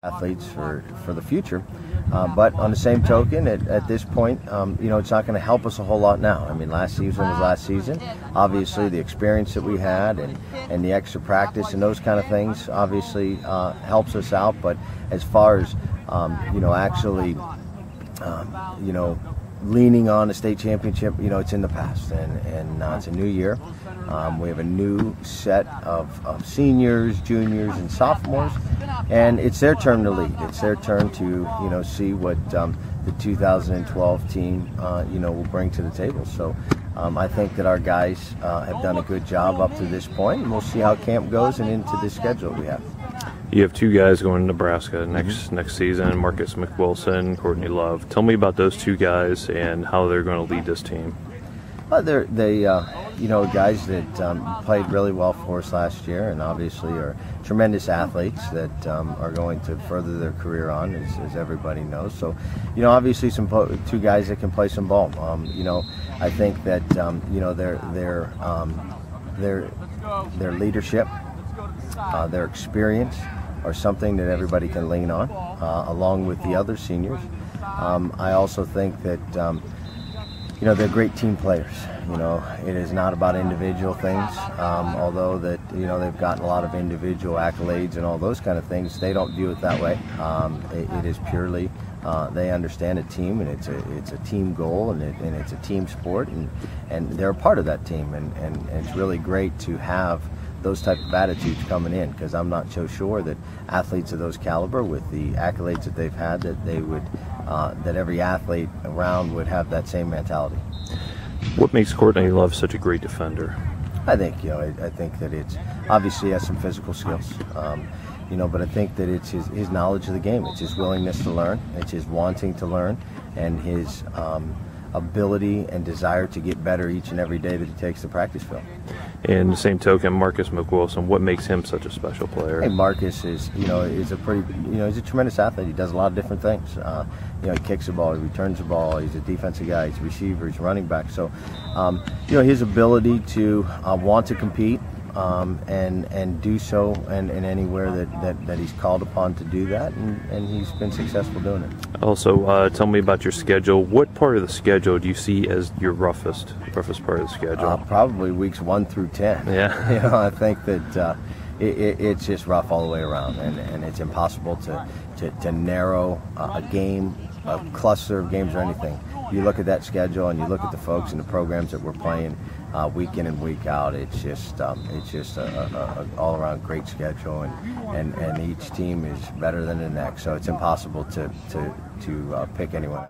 athletes for the future. But on the same token, at this point, it's not going to help us a whole lot now. I mean, last season was last season. Obviously, the experience that we had and the extra practice and those kind of things obviously helps us out. But as far as actually leaning on a state championship, it's in the past, and it's a new year. We have a new set of seniors, juniors, and sophomores, and it's their turn to lead. It's their turn to see what the 2012 team will bring to the table. So I think that our guys have done a good job up to this point, and we'll see how camp goes and into the schedule we have. You have two guys going to Nebraska next season, Marcus McWilson, Courtney Love. Tell me about those two guys and how they're going to lead this team. They're guys that played really well for us last year, and obviously are tremendous athletes that are going to further their career on, as everybody knows. So, obviously two guys that can play some ball. I think that their leadership, their experience, are something that everybody can lean on, along with the other seniors. I also think that they're great team players. It is not about individual things, although that they've gotten a lot of individual accolades and all those kind of things. They don't view it that way. It is purely they understand a team, and it's a team goal, and it's a team sport, and they're a part of that team, and it's really great to have those type of attitudes coming in, because I'm not so sure that athletes of those caliber, with the accolades that they've had, that they would that every athlete around would have that same mentality. What makes Courtney Love such a great defender? I think I think that it's obviously has some physical skills, but I think that it's his knowledge of the game. It's his willingness to learn. It's his wanting to learn, and his ability and desire to get better each and every day that he takes the practice field. In the same token, Marcus McWilson, what makes him such a special player? Hey, Marcus is he's a tremendous athlete. He does a lot of different things. He kicks the ball, he returns the ball, he's a defensive guy, he's a receiver, he's a running back. So, his ability to want to compete and do so in anywhere that he's called upon to do that, and he's been successful doing it. Also, tell me about your schedule. What part of the schedule do you see as your roughest part of the schedule? Probably weeks 1 through 10. Yeah. I think that it's just rough all the way around, and it's impossible to narrow a game, a cluster of games or anything. You look at that schedule and you look at the folks and the programs that we're playing week in and week out. It's just a all-around great schedule, and each team is better than the next. So it's impossible to pick anyone.